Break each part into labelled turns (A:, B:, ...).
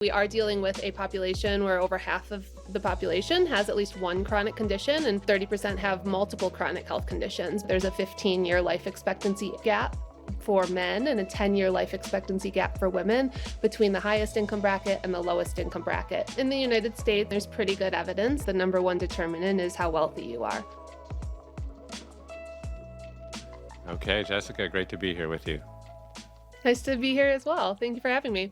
A: We are dealing with a population where over half of the population has at least one chronic condition and 30% have multiple chronic health conditions. There's a 15-year life expectancy gap for men and a 10-year life expectancy gap for women between the highest income bracket and the lowest income bracket. In the United States, there's pretty good evidence. The number one determinant is how wealthy you are.
B: Okay, Jessica, great to be here with you.
A: Nice to be here as well. Thank you for having me.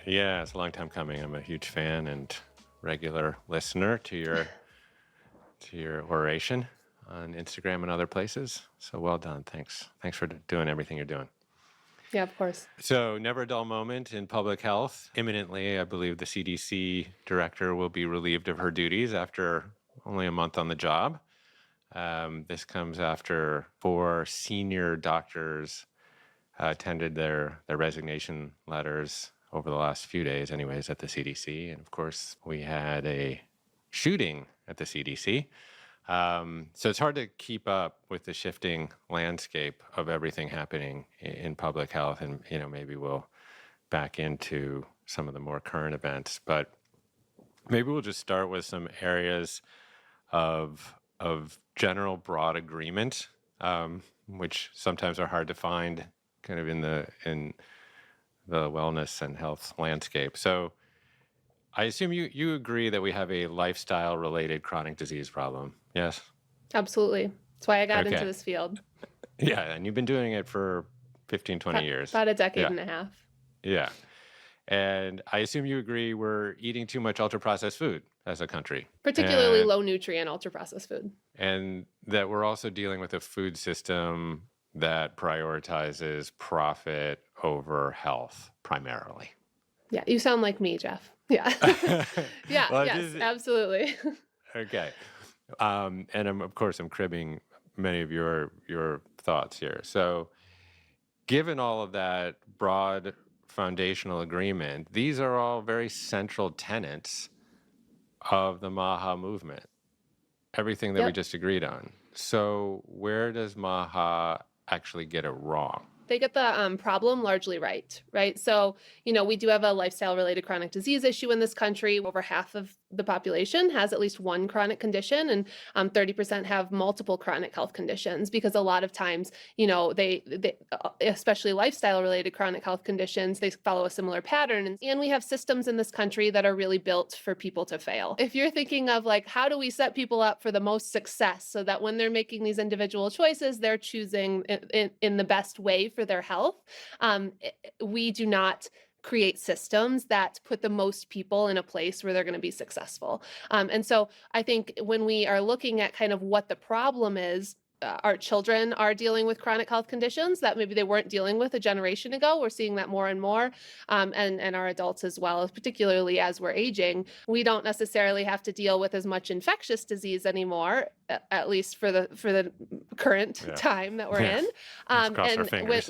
B: Yeah, it's a long time coming. I'm a huge fan and regular listener to your oration on Instagram and other places. So well done. Thanks for doing everything you're doing.
A: Yeah, of course.
B: So never a dull moment in public health. Imminently, I believe the CDC director will be relieved of her duties after only a month on the job. This comes after 4 senior doctors attended their resignation letters over the last few days anyways at the CDC. And of course, we had a shooting at the CDC. So it's hard to keep up with the shifting landscape of everything happening in public health. And, maybe we'll back into some of the more current events. But maybe we'll just start with some areas of general broad agreement, which sometimes are hard to find kind of in the wellness and health landscape. So I assume you agree that we have a lifestyle-related chronic disease problem, yes?
A: Absolutely. That's why I got
B: Okay.
A: into this field.
B: Yeah, and you've been doing it for 15, 20 years.
A: About a decade and a half.
B: Yeah. And I assume you agree we're eating too much ultra-processed food as a country.
A: Particularly low nutrient ultra-processed food.
B: And that we're also dealing with a food system that prioritizes profit over health primarily.
A: Yeah, you sound like me, Jeff. Yeah. Yeah,
B: Well,
A: yes, absolutely.
B: Okay. And of course, I'm cribbing many of your thoughts here. So given all of that broad foundational agreement, these are all very central tenets of the MAHA movement, everything that we just agreed on. So where does MAHA actually get it wrong?
A: They get the problem largely right? So, we do have a lifestyle-related chronic disease issue in this country. Over half of the population has at least one chronic condition, and 30% have multiple chronic health conditions, because a lot of times, they especially lifestyle-related chronic health conditions, they follow a similar pattern. And we have systems in this country that are really built for people to fail. If you're thinking of how do we set people up for the most success so that when they're making these individual choices, they're choosing in the best way for their health, we do not create systems that put the most people in a place where they're going to be successful. And so I think when we are looking at kind of what the problem is, our children are dealing with chronic health conditions that maybe they weren't dealing with a generation ago. We're seeing that more and more, and our adults as well, particularly as we're aging. We don't necessarily have to deal with as much infectious disease anymore, at least for the current time that we're in.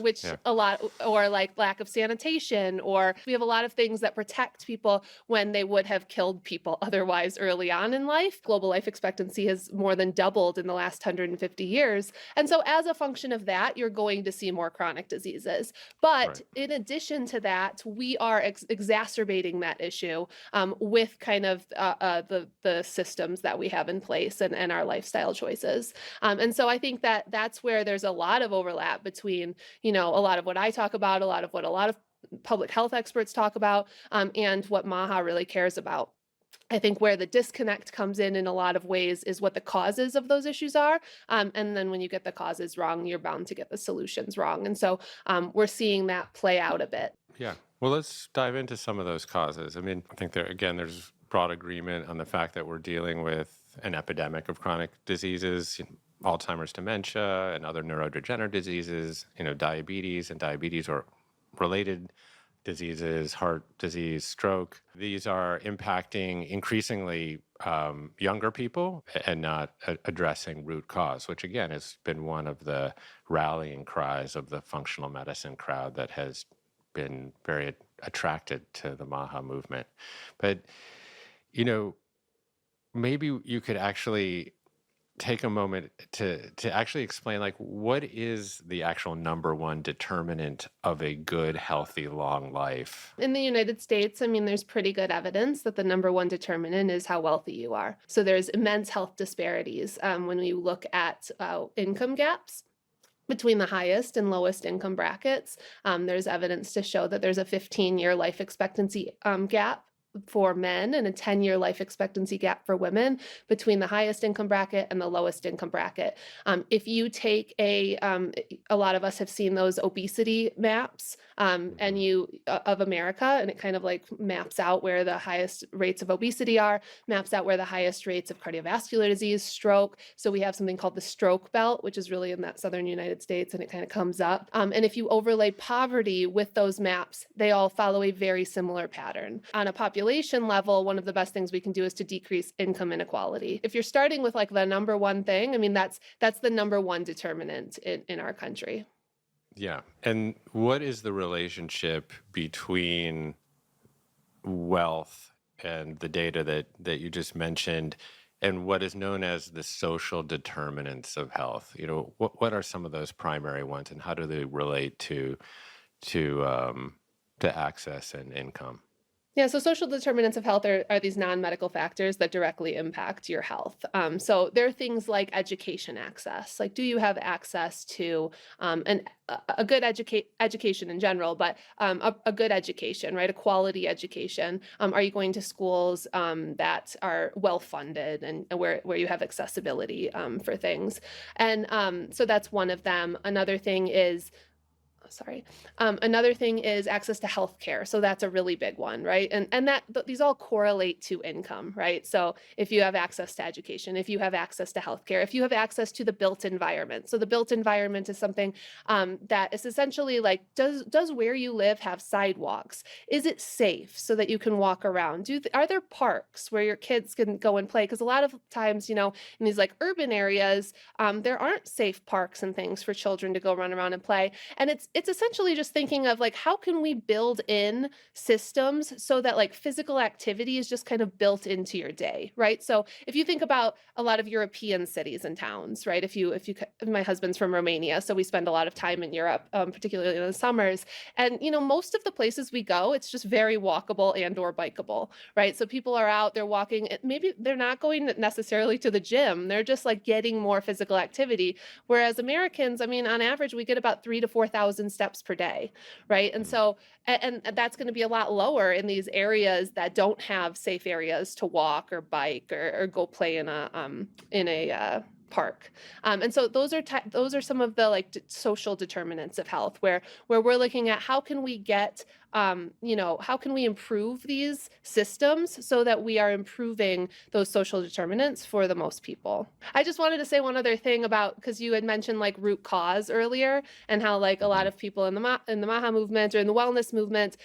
A: Which a lot, or like lack of sanitation, or we have a lot of things that protect people when they would have killed people otherwise early on in life. Global life expectancy has more than doubled in the last 150 years. And so as a function of that, you're going to see more chronic diseases. But in addition to that, we are exacerbating that issue with kind of the systems that we have in place and our lifestyle choices. And so I think that that's where there's a lot of overlap between, a lot of what I talk about, a lot of what a lot of public health experts talk about, and what MAHA really cares about. I think where the disconnect comes in a lot of ways is what the causes of those issues are. And then when you get the causes wrong, you're bound to get the solutions wrong. And so we're seeing that play out a bit.
B: Yeah. Well, let's dive into some of those causes. I mean, I think there's broad agreement on the fact that we're dealing with an epidemic of chronic diseases, Alzheimer's, dementia, and other neurodegenerative diseases, diabetes and diabetes or related diseases, heart disease, stroke. These are impacting increasingly younger people and not addressing root cause, which again has been one of the rallying cries of the functional medicine crowd that has been very attracted to the MAHA movement. But, maybe you could actually take a moment to actually explain, like, what is the actual number one determinant of a good, healthy, long life?
A: In the United States, I mean, there's pretty good evidence that the number one determinant is how wealthy you are. So there's immense health disparities when we look at income gaps between the highest and lowest income brackets. There's evidence to show that there's a 15-year life expectancy gap for men and a 10-year life expectancy gap for women between the highest income bracket and the lowest income bracket. If you take a lot of us have seen those obesity maps and you of America, and it kind of like maps out where the highest rates of obesity are, maps out where the highest rates of cardiovascular disease, stroke. So we have something called the stroke belt, which is really in that southern United States, and it kind of comes up. And if you overlay poverty with those maps, they all follow a very similar pattern. On a population level, one of the best things we can do is to decrease income inequality. If you're starting with like the number one thing, I mean, that's the number one determinant in our country.
B: Yeah. And what is the relationship between wealth and the data that you just mentioned and what is known as the social determinants of health? What are some of those primary ones and how do they relate to access and income?
A: Yeah, so social determinants of health are these non-medical factors that directly impact your health. So there are things like education access. Like, do you have access to a good education in general, but a good education, right? A quality education. Are you going to schools that are well funded and where you have accessibility for things? And so that's one of them. Another thing is access to healthcare. So that's a really big one, right? And these all correlate to income, right? So if you have access to education, if you have access to healthcare, if you have access to the built environment. So the built environment is something that is essentially like, does where you live have sidewalks? Is it safe so that you can walk around? Are there parks where your kids can go and play? Because a lot of times, in these like urban areas, there aren't safe parks and things for children to go run around and play. And it's essentially just thinking of like, how can we build in systems so that like physical activity is just kind of built into your day, right? So if you think about a lot of European cities and towns, right? My husband's from Romania, so we spend a lot of time in Europe, particularly in the summers. And, most of the places we go, it's just very walkable and or bikeable, right? So people are out, they're walking, maybe they're not going necessarily to the gym. They're just like getting more physical activity. Whereas Americans, I mean, on average, we get about 3,000 to 4,000 steps per day, right? And so, and that's going to be a lot lower in these areas that don't have safe areas to walk or bike or go play in a park. And so those are some of the like social determinants of health where we're looking at how can we get how can we improve these systems so that we are improving those social determinants for the most people. I just wanted to say one other thing because you had mentioned like root cause earlier and how like a lot of people in the Maha movement or in the wellness movement,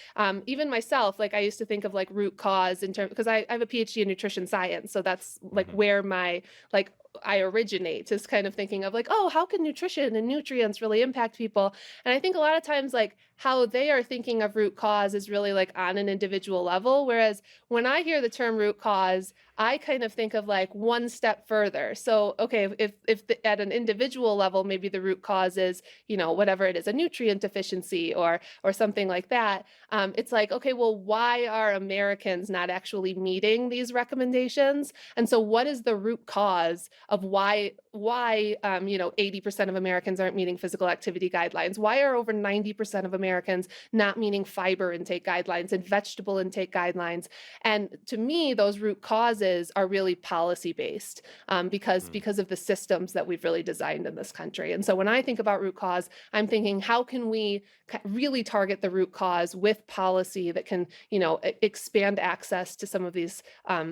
A: even myself, like I used to think of like root cause in terms because I have a PhD in nutrition science, so that's like where my like I originate is kind of thinking of like, oh, how can nutrition and nutrients really impact people? And I think a lot of times like how they are thinking of root cause is really like on an individual level. Whereas when I hear the term root cause, I kind of think of like one step further. So, okay, if at an individual level, maybe the root cause is, whatever it is, a nutrient deficiency or something like that. It's like, okay, well, why are Americans not actually meeting these recommendations? And so what is the root cause of why 80% of Americans aren't meeting physical activity guidelines? Why are over 90% of Americans not meeting fiber intake guidelines and vegetable intake guidelines? And to me, those root causes are really policy based because of the systems that we've really designed in this country. And so when I think about root cause, I'm thinking, how can we really target the root cause with policy that can, expand access to some of these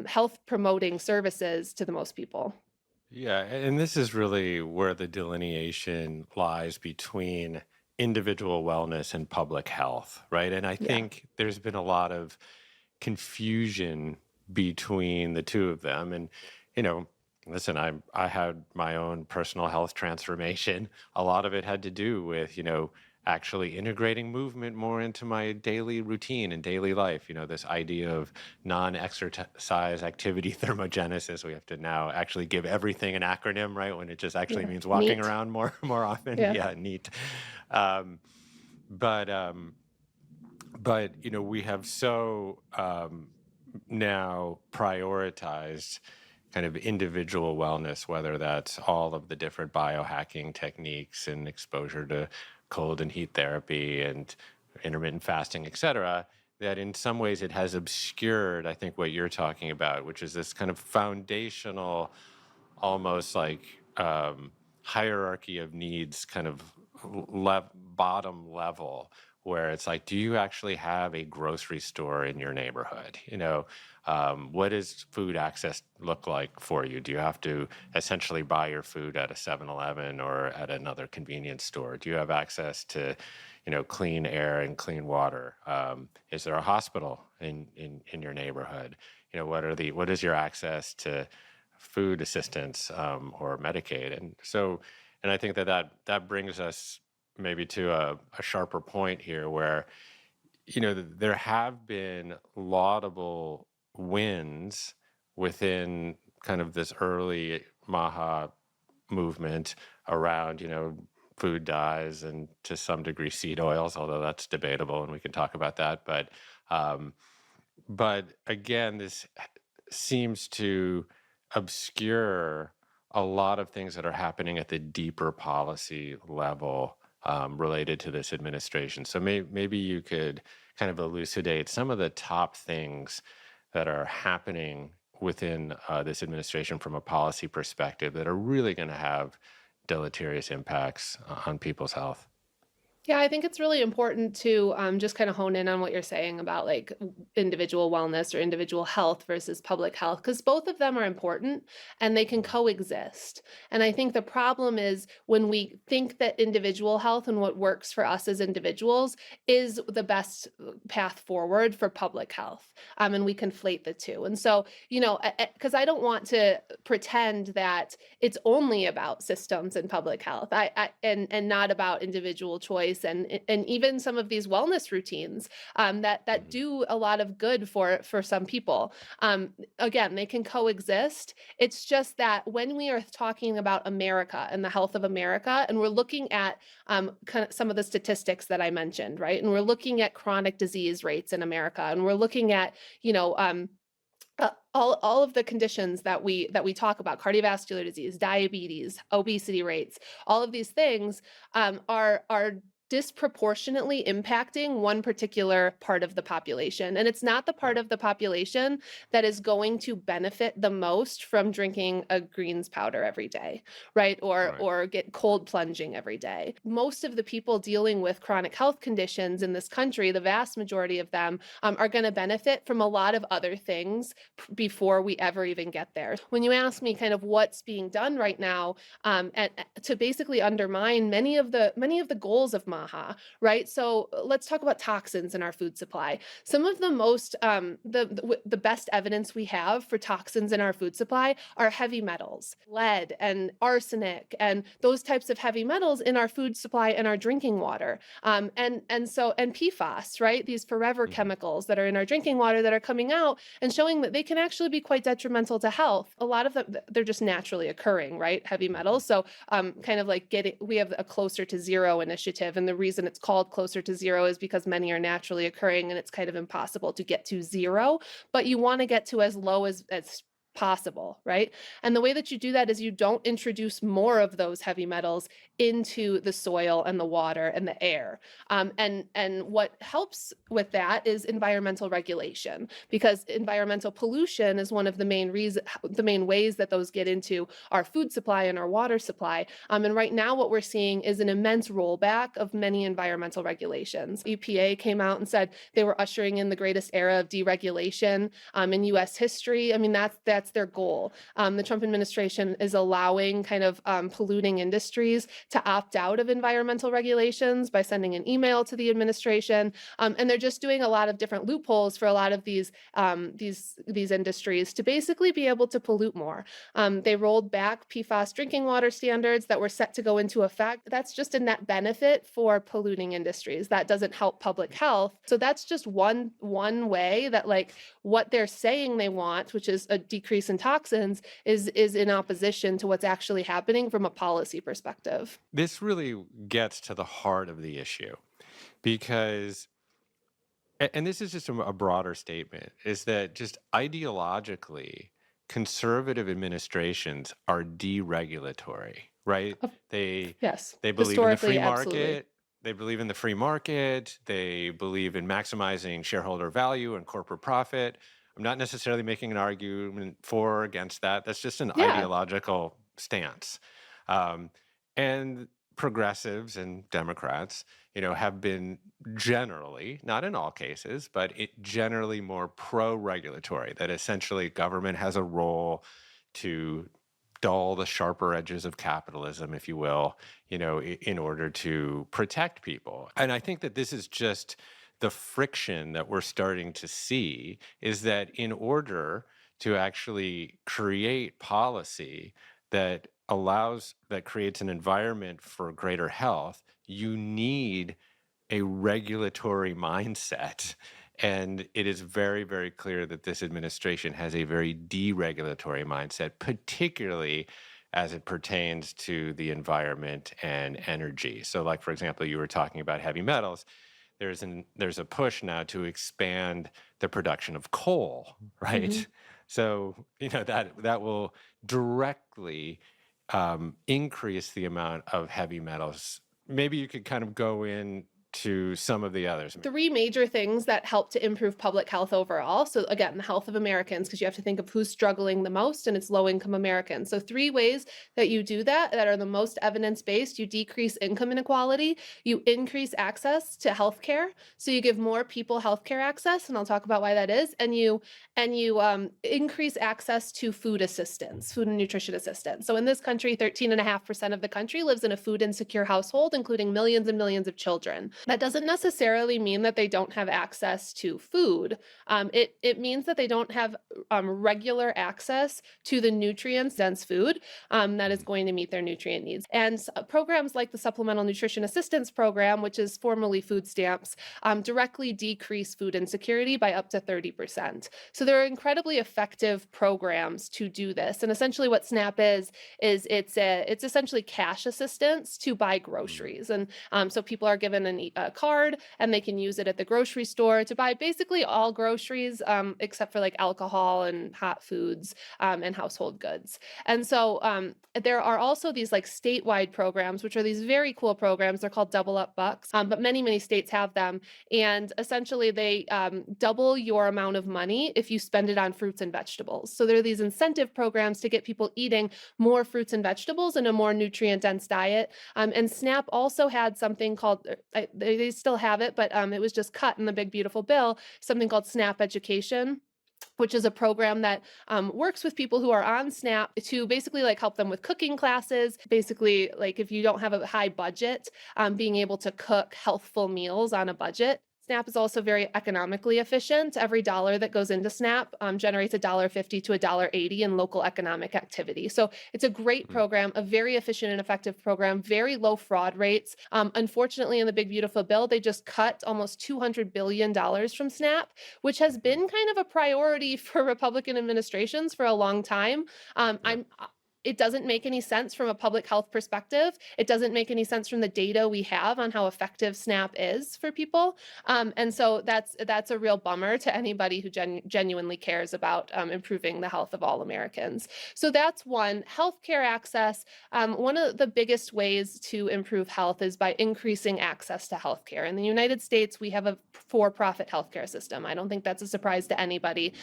A: health promoting services to the most people?
B: Yeah, and this is really where the delineation lies between individual wellness and public health, right? And I
A: Yeah.
B: think there's been a lot of confusion between the two of them. And, you know, listen, I had my own personal health transformation. A lot of it had to do with, actually integrating movement more into my daily routine and daily life. This idea of non-exercise activity thermogenesis. We have to now actually give everything an acronym, right? When it just actually
A: Yeah.
B: means walking
A: Neat.
B: around more often.
A: Yeah.
B: Yeah, neat. Um, but we have so now prioritized kind of individual wellness, whether that's all of the different biohacking techniques and exposure to cold and heat therapy and intermittent fasting, et cetera, that in some ways it has obscured, I think, what you're talking about, which is this kind of foundational, almost like hierarchy of needs kind of bottom level, where it's like, do you actually have a grocery store in your neighborhood? What does food access look like for you? Do you have to essentially buy your food at a 7-Eleven or at another convenience store? Do you have access to clean air and clean water? Is there a hospital in your neighborhood? What is your access to food assistance, or Medicaid? And I think that brings us maybe to a sharper point here, where there have been laudable wins within kind of this early Maha movement around food dyes and to some degree seed oils, although that's debatable and we can talk about that. Um, but again, this seems to obscure a lot of things that are happening at the deeper policy level, related to this administration. So maybe you could kind of elucidate some of the top things that are happening within this administration from a policy perspective that are really going to have deleterious impacts on people's health.
A: Yeah, I think it's really important to just kind of hone in on what you're saying about like individual wellness or individual health versus public health, because both of them are important and they can coexist. And I think the problem is when we think that individual health and what works for us as individuals is the best path forward for public health. And we conflate the two. And so, because I don't want to pretend that it's only about systems and public health, and not about individual choice and even some of these wellness routines that
B: Mhm.
A: do a lot of good for some people. Again, they can coexist. It's just that when we are talking about America and the health of America, and we're looking at kind of some of the statistics that I mentioned, right? And we're looking at chronic disease rates in America, and we're looking at all of the conditions that we talk about: cardiovascular disease, diabetes, obesity rates. All of these things are disproportionately impacting one particular part of the population. And it's not the part of the population that is going to benefit the most from drinking a greens powder every day, right?
B: Right.
A: Or get cold plunging every day. Most of the people dealing with chronic health conditions in this country, the vast majority of them, are going to benefit from a lot of other things before we ever even get there. When you ask me kind of what's being done right now, to basically undermine many of the goals of MAHA, right? So let's talk about toxins in our food supply. Some of the most the best evidence we have for toxins in our food supply are heavy metals, lead and arsenic, and those types of heavy metals in our food supply and our drinking water. And PFAS, right? These forever
B: Mhm.
A: chemicals that are in our drinking water that are coming out and showing that they can actually be quite detrimental to health. A lot of them, they're just naturally occurring, right? Heavy
B: Mhm.
A: metals. So kind of like we have a closer to zero initiative. And the reason it's called closer to zero is because many are naturally occurring and it's kind of impossible to get to zero, but you want to get to as low as possible, right? And the way that you do that is you don't introduce more of those heavy metals into the soil and the water and the air. And what helps with that is environmental regulation, because environmental pollution is one of the main ways that those get into our food supply and our water supply. And right now, what we're seeing is an immense rollback of many environmental regulations. EPA came out and said they were ushering in the greatest era of deregulation in U.S. history. I mean, that's that's their goal. The Trump administration is allowing kind of polluting industries to opt out of environmental regulations by sending an email to the administration, and they're just doing a lot of different loopholes for a lot of these industries to basically be able to pollute more. They rolled back PFAS drinking water standards that were set to go into effect. That's just a net benefit for polluting industries. That doesn't help public health. So that's just one way that like what they're saying they want, which is a decrease in toxins, is in opposition to what's actually happening from a policy perspective.
B: This really gets to the heart of the issue because, and this is just a broader statement, is that just ideologically, conservative administrations are deregulatory, right?
A: Yes,
B: They believe in the free
A: historically,
B: market.
A: absolutely.
B: They believe in the free market. They believe in maximizing shareholder value and corporate profit. I'm not necessarily making an argument for or against that. That's just an
A: Yeah.
B: ideological stance. And progressives and Democrats, have been generally, not in all cases, but generally more pro-regulatory, that essentially government has a role to dull the sharper edges of capitalism, if you will, in order to protect people. And I think that this is just the friction that we're starting to see, is that in order to actually create policy that creates an environment for greater health, you need a regulatory mindset. And it is very, very clear that this administration has a very deregulatory mindset, particularly as it pertains to the environment and energy. So like, for example, you were talking about heavy metals. There's a push now to expand the production of coal, right?
A: Mhm.
B: So, that will directly increase the amount of heavy metals. Maybe you could kind of go into some of the others.
A: Three major things that help to improve public health overall. So again, the health of Americans, because you have to think of who's struggling the most, and it's low-income Americans. So three ways that you do that are the most evidence-based. You decrease income inequality, you increase access to healthcare, so you give more people healthcare access, and I'll talk about why that is, and you increase access to food assistance, food and nutrition assistance. So in this country, 13.5% of the country lives in a food insecure household, including millions and millions of children. That doesn't necessarily mean that they don't have access to food. It means that they don't have regular access to the nutrient-dense food that is going to meet their nutrient needs. And programs like the Supplemental Nutrition Assistance Program, which is formerly food stamps, directly decrease food insecurity by up to 30%. So there are incredibly effective programs to do this. And essentially what SNAP is it's essentially cash assistance to buy groceries. And so people are given a card and they can use it at the grocery store to buy basically all groceries except for like alcohol and hot foods and household goods. And so there are also these like statewide programs, which are these very cool programs. They're called Double Up Bucks, but many states have them. And essentially they double your amount of money if you spend it on fruits and vegetables. So there are these incentive programs to get people eating more fruits and vegetables in a more nutrient-dense diet. And SNAP also had something called, they still have it, but it was just cut in the big beautiful bill, something called SNAP Education, which is a program that works with people who are on SNAP to basically like help them with cooking classes. Basically, like if you don't have a high budget, being able to cook healthful meals on a budget. SNAP is also very economically efficient. Every dollar that goes into SNAP generates $1.50 to $1.80 in local economic activity. So it's a great program, a very efficient and effective program, very low fraud rates. Unfortunately, in the big beautiful bill, they just cut almost $200 billion from SNAP, which has been kind of a priority for Republican administrations for a long time. It doesn't make any sense from a public health perspective. It doesn't make any sense from the data we have on how effective SNAP is for people. And so that's a real bummer to anybody who genuinely cares about improving the health of all Americans. So that's one. Healthcare access. One of the biggest ways to improve health is by increasing access to healthcare. In the United States, we have a for-profit healthcare system. I don't think that's a surprise to anybody,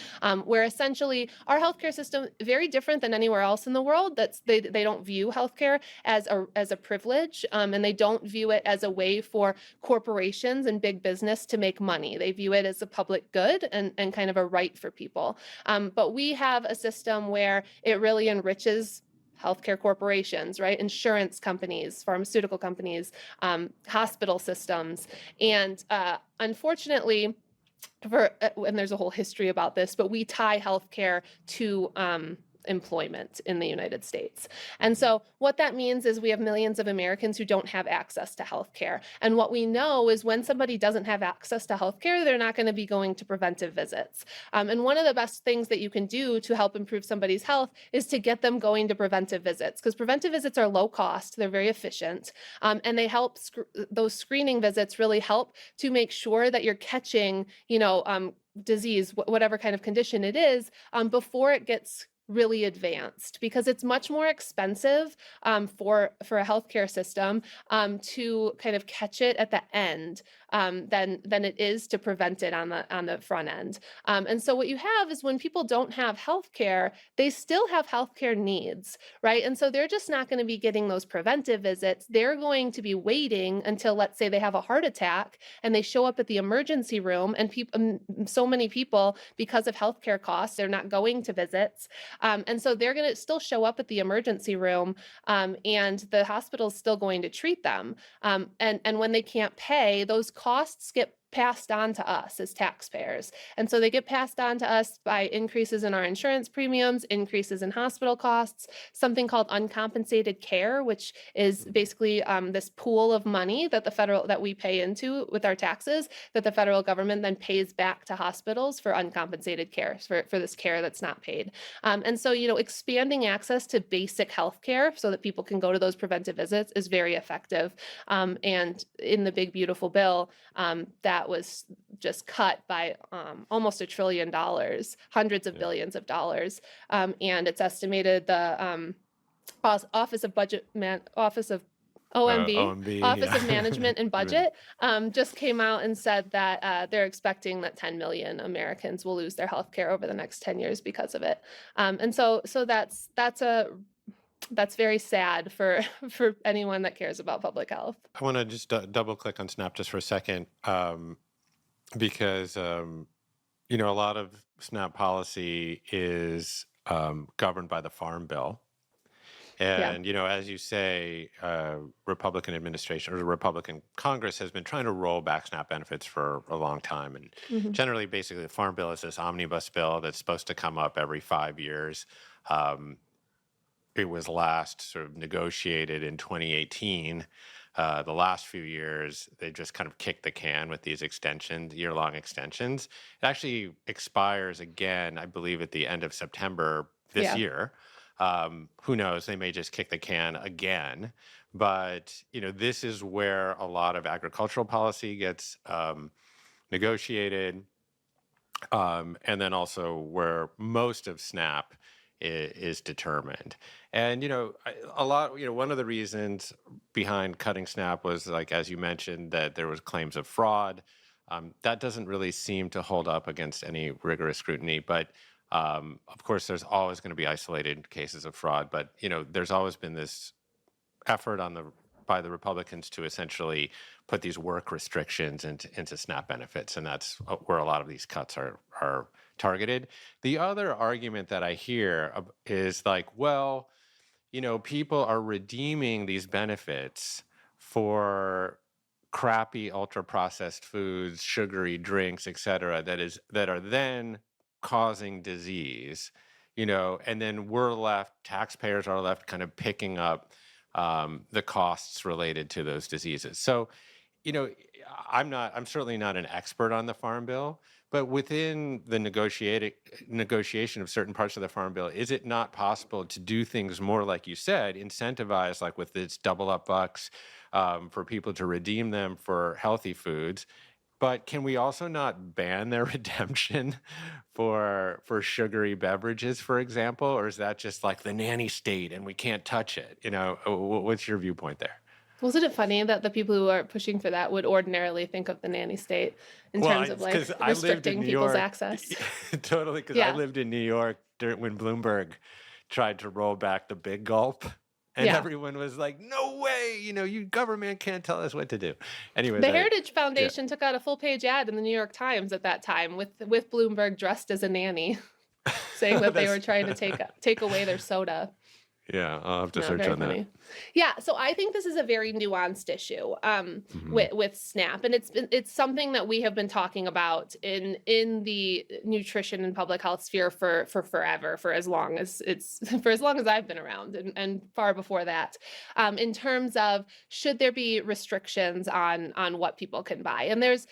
A: where essentially our healthcare system, very different than anywhere else in the world, world, they don't view healthcare as a privilege, and they don't view it as a way for corporations and big business to make money. They view it as a public good and kind of a right for people. But we have a system where it really enriches healthcare corporations, right? Insurance companies, pharmaceutical companies, hospital systems. And unfortunately, and there's a whole history about this, but we tie healthcare to employment in the United States. And so what that means is we have millions of Americans who don't have access to healthcare. And what we know is when somebody doesn't have access to healthcare, they're not going to be going to preventive visits. And one of the best things that you can do to help improve somebody's health is to get them going to preventive visits, because preventive visits are low cost, they're very efficient, and they help, those screening visits really help to make sure that you're catching, disease, whatever kind of condition it is, before it gets really advanced, because it's much more expensive for a healthcare system to kind of catch it at the end than it is to prevent it on the front end. And so what you have is when people don't have healthcare, they still have healthcare needs, right? And so they're just not going to be getting those preventive visits. They're going to be waiting until, let's say, they have a heart attack and they show up at the emergency room, and so many people, because of healthcare costs, they're not going to visits. And so they're going to still show up at the emergency room, and the hospital's still going to treat them. And when they can't pay, those costs get passed on to us as taxpayers. And so they get passed on to us by increases in our insurance premiums, increases in hospital costs, something called uncompensated care, which is basically this pool of money that we pay into with our taxes, that the federal government then pays back to hospitals for uncompensated care, for this care that's not paid. And so, expanding access to basic health care so that people can go to those preventive visits is very effective. And in the big, beautiful bill, that was just cut by almost $1 trillion, hundreds of billions of dollars. And it's estimated the Office of OMB, Office of Management and Budget, just came out and said that they're expecting that 10 million Americans will lose their health care over the next 10 years because of it. And so that's very sad for anyone that cares about public health.
B: I want to just double click on SNAP just for a second, because a lot of SNAP policy is governed by the Farm Bill. And, as you say, Republican administration or the Republican Congress has been trying to roll back SNAP benefits for a long time. And generally, basically, the Farm Bill is this omnibus bill that's supposed to come up every 5 years. It was last sort of negotiated in 2018. The last few years, they just kind of kicked the can with these extensions, year-long extensions. It actually expires again, I believe, at the end of September this year. Who knows? They may just kick the can again. But, this is where a lot of agricultural policy gets negotiated, and then also where most of SNAP is determined. And, one of the reasons behind cutting SNAP was, like, as you mentioned, that there was claims of fraud. That doesn't really seem to hold up against any rigorous scrutiny. But, of course, there's always going to be isolated cases of fraud. But, there's always been this effort by the Republicans to essentially put these work restrictions into SNAP benefits. And that's where a lot of these cuts are targeted. The other argument that I hear is like, well, people are redeeming these benefits for crappy ultra processed foods, sugary drinks, et cetera, that are then causing disease, and then taxpayers are left kind of picking up the costs related to those diseases. So, I'm certainly not an expert on the Farm Bill, but within the negotiation of certain parts of the Farm Bill, is it not possible to do things more, like you said, incentivize, like with this double up bucks for people to redeem them for healthy foods? But can we also not ban their redemption for sugary beverages, for example? Or is that just like the nanny state and we can't touch it? What's your viewpoint there?
A: Wasn't it funny that the people who are pushing for that would ordinarily think of the nanny state in terms of restricting people's access?
B: Totally, because I lived in New York when Bloomberg tried to roll back the big gulp. And
A: Yeah.
B: everyone was like, no way, you government can't tell us what to do. Anyways,
A: The Heritage
B: yeah.
A: Foundation took out a full page ad in the New York Times at that time with Bloomberg dressed as a nanny, saying that they were
B: That's,
A: trying to take away their soda.
B: yeah, I'll have to
A: No,
B: search
A: very
B: on that.
A: funny. Yeah, so I think this is a very nuanced issue
B: Mhm.
A: with SNAP, and it's something that we have been talking about in the nutrition and public health sphere for forever, for as long as it's for as long as I've been around, and far before that. In terms of should there be restrictions on what people can buy, and there's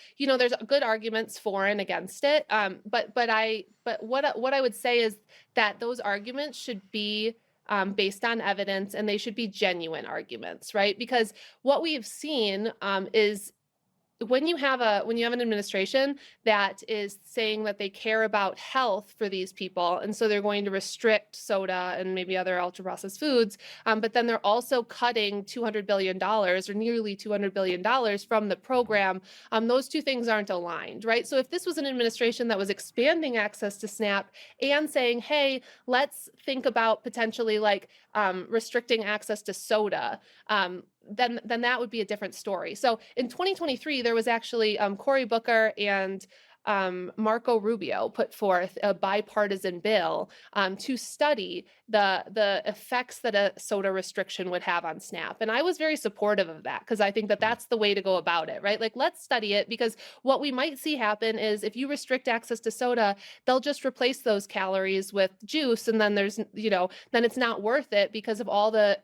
A: good arguments for and against it. But what I would say is that those arguments should be based on evidence, and they should be genuine arguments, right? Because what we've seen is when you have an administration that is saying that they care about health for these people, and so they're going to restrict soda and maybe other ultra processed foods, but then they're also cutting $200 billion or nearly $200 billion from the program. Those two things aren't aligned, right? So if this was an administration that was expanding access to SNAP and saying, hey, let's think about potentially like restricting access to soda, then that would be a different story. So in 2023, there was actually Cory Booker and Marco Rubio put forth a bipartisan bill to study the effects that a soda restriction would have on SNAP. And I was very supportive of that because I think that that's the way to go about it, right? Like, let's study it, because what we might see happen is if you restrict access to soda, they'll just replace those calories with juice. And then then it's not worth it because of all the,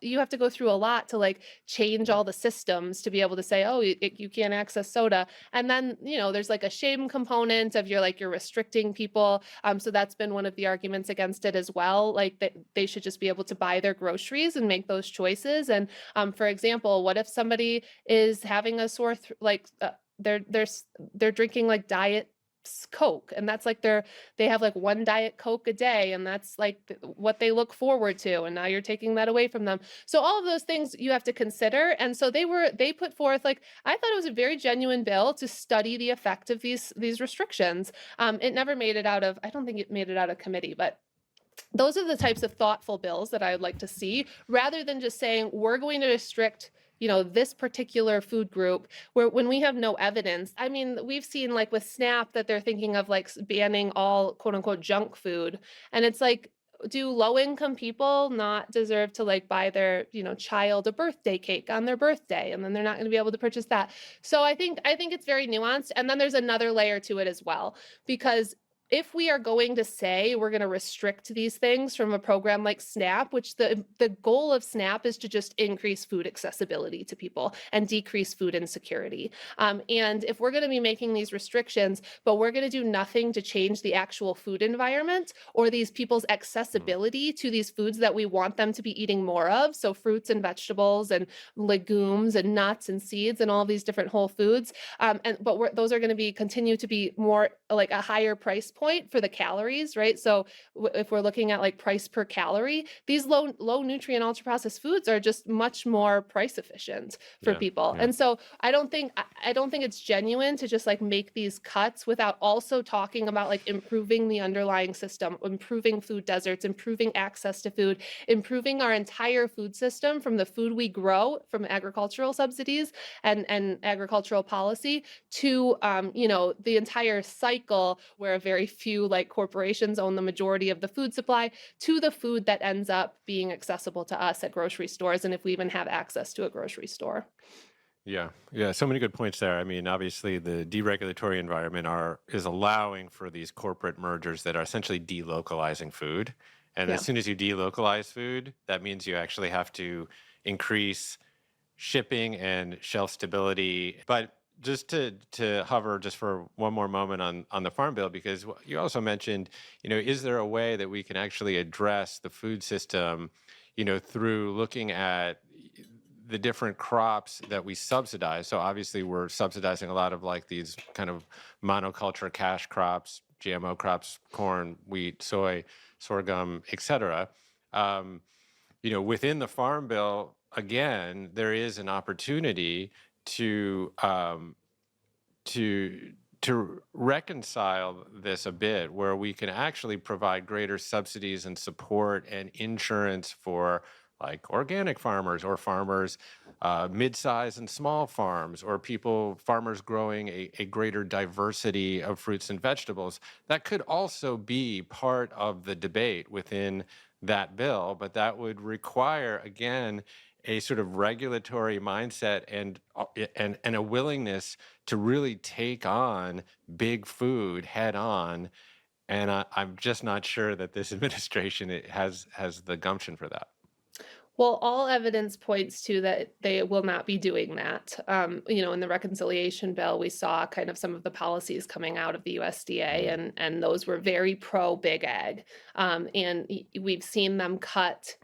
A: you have to go through a lot to like change all the systems to be able to say, oh, you can't access soda. And then, there's like a shame component of you're restricting people. So that's been one of the arguments against it as well. Like that they should just be able to buy their groceries and make those choices. And for example, what if somebody is having a sore they're drinking like diet Coke, and that's like they have like one Diet Coke a day, and that's like what they look forward to, and now you're taking that away from them. So all of those things you have to consider. And so they put forth, like, I thought it was a very genuine bill to study the effect of these restrictions. It never made it out of, I don't think it made it out of committee, but those are the types of thoughtful bills that I would like to see, rather than just saying we're going to restrict this particular food group, where when we have no evidence. I mean, we've seen like with SNAP that they're thinking of like banning all quote unquote junk food. And it's like, do low income people not deserve to like buy their, child a birthday cake on their birthday, and then they're not going to be able to purchase that? So I think it's very nuanced. And then there's another layer to it as well, because if we are going to say we're going to restrict these things from a program like SNAP, which the goal of SNAP is to just increase food accessibility to people and decrease food insecurity. And if we're going to be making these restrictions, but we're going to do nothing to change the actual food environment or these people's accessibility to these foods that we want them to be eating more of, so fruits and vegetables and legumes and nuts and seeds and all these different whole foods, but those are going to continue to be more like a higher price point for the calories, right? So if we're looking at like price per calorie, these low nutrient ultra processed foods are just much more price efficient for people.
B: Yeah.
A: And so I don't think it's genuine to just like make these cuts without also talking about like improving the underlying system, improving food deserts, improving access to food, improving our entire food system, from the food we grow, from agricultural subsidies and agricultural policy to the entire cycle, where a very few like corporations own the majority of the food supply, to the food that ends up being accessible to us at grocery stores, and if we even have access to a grocery store.
B: Yeah, yeah, so many good points there. I mean, obviously, the deregulatory environment is allowing for these corporate mergers that are essentially delocalizing food. And
A: Yeah.
B: as soon as you delocalize food, that means you actually have to increase shipping and shelf stability. But just to hover just for one more moment on the farm bill, because you also mentioned, is there a way that we can actually address the food system, through looking at the different crops that we subsidize? So obviously we're subsidizing a lot of like these kind of monoculture cash crops, GMO crops, corn, wheat, soy, sorghum, etc. Within the farm bill, again, there is an opportunity to to reconcile this a bit, where we can actually provide greater subsidies and support and insurance for like organic farmers or farmers, mid-size and small farms, or farmers growing a greater diversity of fruits and vegetables. That could also be part of the debate within that bill, but that would require, again, a sort of regulatory mindset and a willingness to really take on big food head on. And I'm just not sure that this administration has the gumption for that.
A: Well, all evidence points to that they will not be doing that. In the reconciliation bill, we saw kind of some of the policies coming out of the USDA,
B: Mm.
A: and those were very pro big ag. We've seen them cut.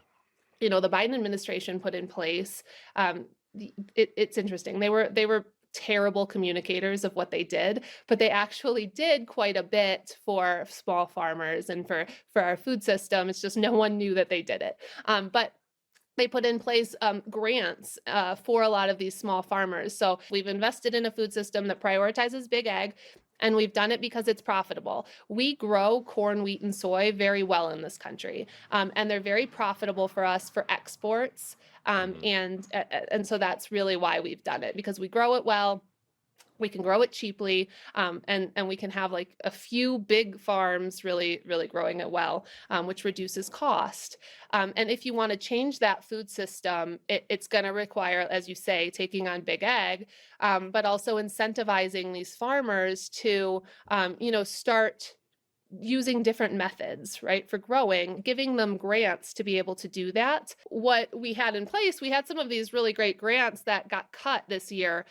A: The Biden administration put in place. It's interesting. They were terrible communicators of what they did, but they actually did quite a bit for small farmers and for our food system. It's just no one knew that they did it. But they put in place grants for a lot of these small farmers. So we've invested in a food system that prioritizes big ag, and we've done it because it's profitable. We grow corn, wheat, and soy very well in this country, and they're very profitable for us for exports.
B: Mhm.
A: And so that's really why we've done it, because we grow it well. We can grow it cheaply, and we can have like a few big farms really really growing it well, which reduces cost. And if you want to change that food system, it's going to require, as you say, taking on big ag, but also incentivizing these farmers to start using different methods, right, for growing, giving them grants to be able to do that. What we had in place, we had some of these really great grants that got cut this year,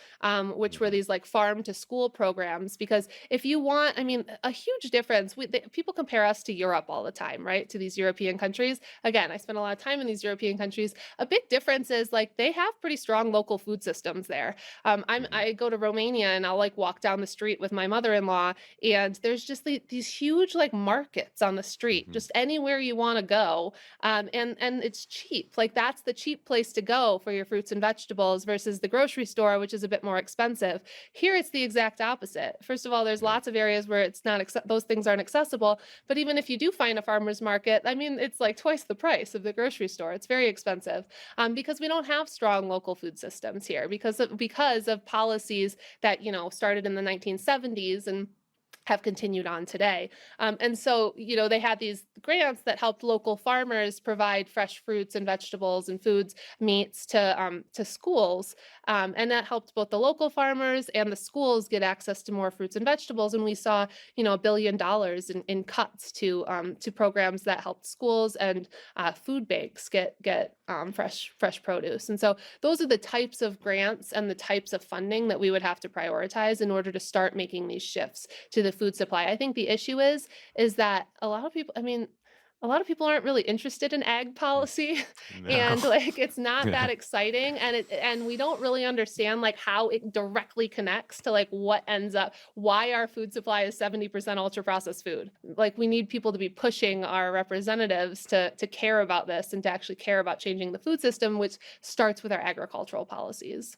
A: which were
B: Mhm.
A: these like farm to school programs. Because if you want, I mean, a huge difference, people compare us to Europe all the time, right, to these European countries. Again, I spent a lot of time in these European countries. A big difference is like they have pretty strong local food systems there.
B: Mhm.
A: I go to Romania and I'll like walk down the street with my mother-in-law, and there's just these huge like markets on the street,
B: Mhm.
A: just anywhere you want to go, and it's cheap. Like that's the cheap place to go for your fruits and vegetables versus the grocery store, which is a bit more expensive. Here, it's the exact opposite. First of all, there's
B: Yeah.
A: lots of areas where it's not those things aren't accessible. But even if you do find a farmer's market, I mean, it's like twice the price of the grocery store. It's very expensive, because we don't have strong local food systems here because of policies that started in the 1970s and have continued on today. And so, they had these grants that helped local farmers provide fresh fruits and vegetables and foods, meats to schools. And that helped both the local farmers and the schools get access to more fruits and vegetables. And we saw, $1 billion in cuts to programs that helped schools and food banks get fresh produce. And so those are the types of grants and the types of funding that we would have to prioritize in order to start making these shifts to the food supply. I think the issue is that a lot of people, I mean, a lot of people aren't really interested in ag
B: Mm.
A: policy
B: No.
A: and like it's not
B: Yeah.
A: that exciting, and we don't really understand like how it directly connects to like what ends up why our food supply is 70% ultra processed food. Like we need people to be pushing our representatives to care about this and to actually care about changing the food system, which starts with our agricultural policies.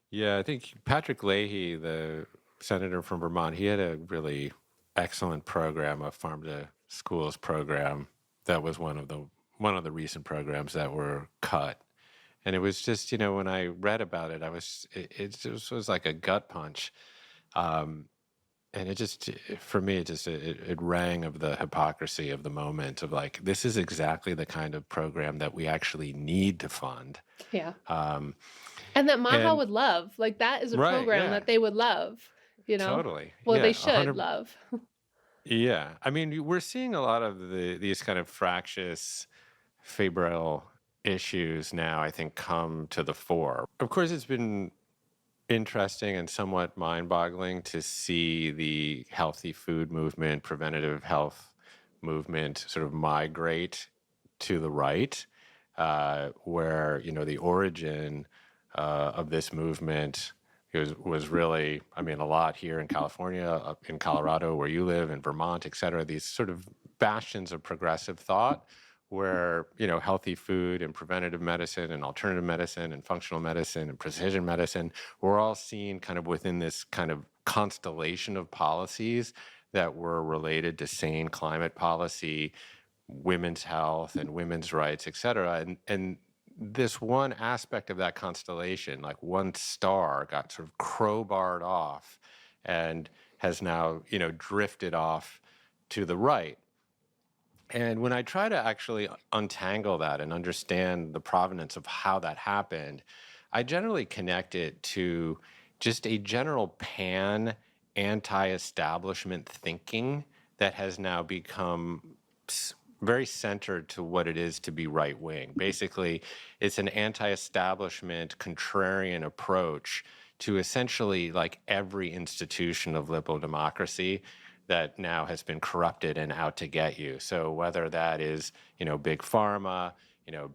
B: Yeah, I think Patrick Leahy, the senator from Vermont, he had a really excellent program, a farm to schools program that was one of the recent programs that were cut. And it was just, when I read about it, it just was like a gut punch. Um, and for me, it rang of the hypocrisy of the moment of like, this is exactly the kind of program that we actually need to fund.
A: Yeah.
B: Um,
A: And that Maha
B: and
A: would love. Like that is a
B: right,
A: program
B: yeah,
A: that they would love.
B: totally.
A: Well, they
B: Yeah,
A: should love.
B: yeah. I mean, we're seeing a lot of these kind of fractious, febrile issues now, I think, come to the fore. Of course, it's been interesting and somewhat mind-boggling to see the healthy food movement, preventative health movement sort of migrate to the right, where the origin of this movement was really, I mean, a lot here in California, up in Colorado, where you live, in Vermont, et cetera. These sort of bastions of progressive thought, where healthy food and preventative medicine and alternative medicine and functional medicine and precision medicine were all seen kind of within this kind of constellation of policies that were related to sane climate policy, women's health and women's rights, et cetera. And this one aspect of that constellation, like one star, got sort of crowbarred off and has now, drifted off to the right. And when I try to actually untangle that and understand the provenance of how that happened, I generally connect it to just a general pan anti-establishment thinking that has now become very centered to what it is to be right wing. Basically, it's an anti-establishment contrarian approach to essentially like every institution of liberal democracy that now has been corrupted and out to get you. So whether that is, big pharma,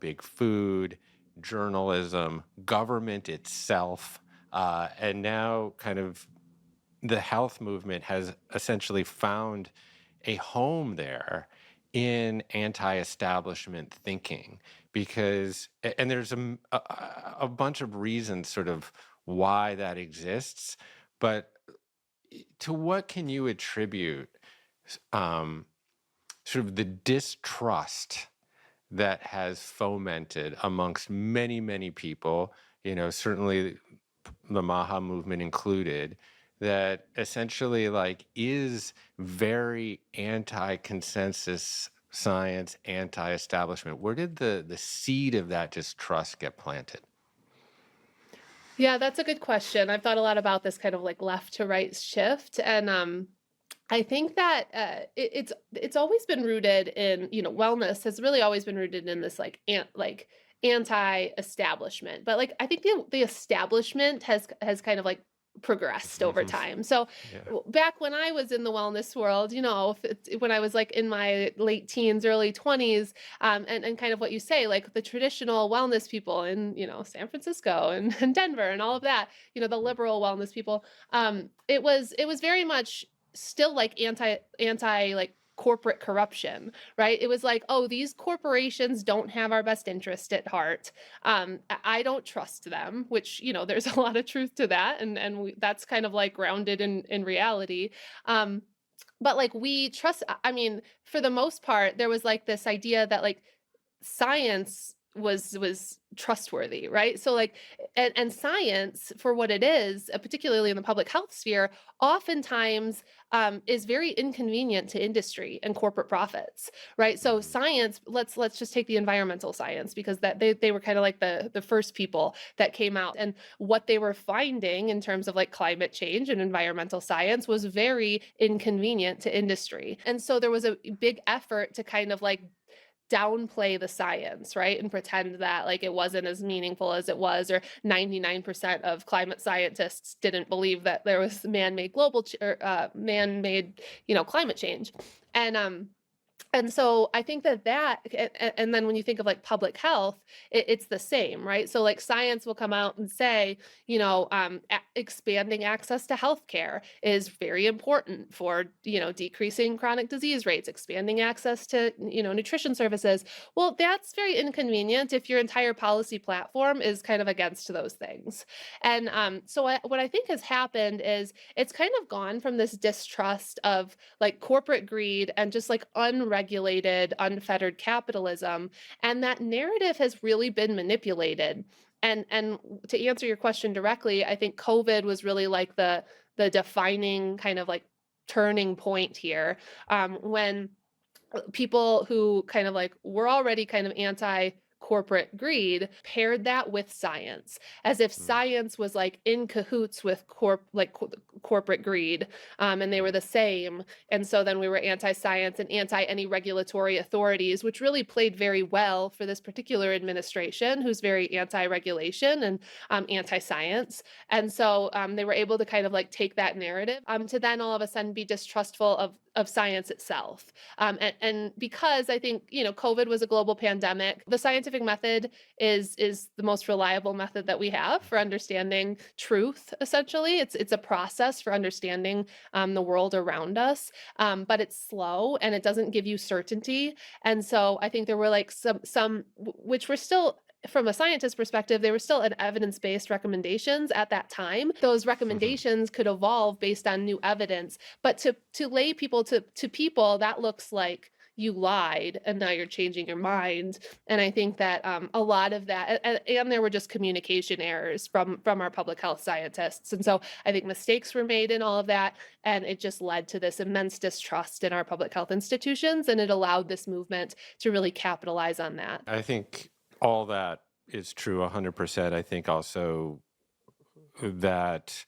B: big food, journalism, government itself, and now kind of the health movement has essentially found a home there in anti-establishment thinking because, and there's a bunch of reasons sort of why that exists, but to what can you attribute um, sort of the distrust that has fomented amongst many, many people, certainly the Maha movement included, that essentially like is very anti-consensus science, anti-establishment? Where did the seed of that distrust get planted?
A: Yeah, that's a good question. I've thought a lot about this kind of like left to right shift, and I think that it's always been rooted in, wellness has really always been rooted in this like anti-establishment. But like I think the establishment has kind of like progressed over time. So
B: Yeah.
A: back when I was in the wellness world, when I was like in my late teens, early 20s, and kind of what you say, like the traditional wellness people in, San Francisco and Denver and all of that, the liberal wellness people, it was very much still like anti like corporate corruption, right? It was like, oh, these corporations don't have our best interest at heart. I don't trust them, which, there's a lot of truth to that, and that's kind of like grounded in reality. Um, but like we trust. I mean, for the most part, there was like this idea that like science was trustworthy, right? So like and science for what it is, particularly in the public health sphere, oftentimes is very inconvenient to industry and corporate profits, right? So
B: Mhm.
A: science, let's just take the environmental science, because that they were kind of like the first people that came out, and what they were finding in terms of like climate change and environmental science was very inconvenient to industry. And so there was a big effort to kind of like downplay the science, right? And pretend that like it wasn't as meaningful as it was, or 99% of climate scientists didn't believe that there was man-made man-made, climate change. And and so I think and then when you think of like public health, it's the same, right? So like science will come out and say, expanding access to healthcare is very important for, decreasing chronic disease rates, expanding access to, nutrition services. Well, that's very inconvenient if your entire policy platform is kind of against those things. And what I think has happened is it's kind of gone from this distrust of like corporate greed and just like unregulated, unfettered capitalism. And that narrative has really been manipulated. And to answer your question directly, I think COVID was really like the defining kind of like turning point here, when people who kind of like were already kind of anti corporate greed paired that with science, as if
B: Mm,
A: science was like in cahoots with corporate greed, and they were
B: mm,
A: the same. And so then we were anti-science and anti any regulatory authorities, which really played very well for this particular administration, who's very anti-regulation and anti-science. And so they were able to kind of like take that narrative, to then all of a sudden be distrustful of science itself. And because I think, COVID was a global pandemic, the scientific method is the most reliable method that we have for understanding truth, essentially. It's a process for understanding the world around us, but it's slow and it doesn't give you certainty. And so I think there were like some which were still from a scientist perspective, they were still an evidence-based recommendations at that time. Those recommendations could evolve based on new evidence, but to lay people to people, that looks like you lied and now you're changing your mind. And I think that a lot of that, and there were just communication errors from our public health scientists. And so I think mistakes were made in all of that, and it just led to this immense distrust in our public health institutions, and it allowed this movement to really capitalize on that.
B: I think all that is true 100%. I think also that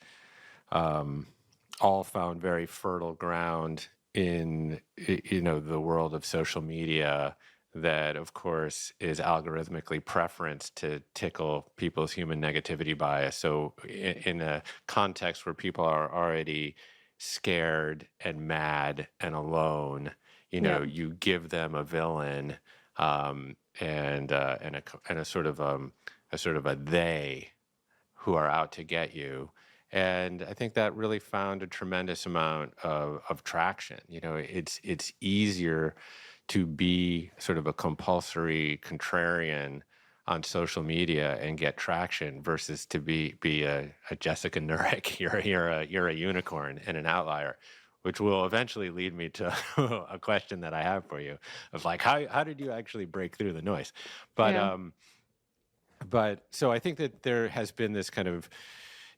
B: all found very fertile ground in the world of social media that of course is algorithmically preferenced to tickle people's human negativity bias. So in a context where people are already scared and mad and alone,
A: Yeah.
B: you give them a villain, and a sort of a they who are out to get you. And I think that really found a tremendous amount of traction. It's easier to be sort of a compulsory contrarian on social media and get traction versus to be a Jessica Knurick. You're a unicorn and an outlier, which will eventually lead me to a question that I have for you of like how did you actually break through the noise? But
A: Yeah.
B: but so I think that there has been this kind of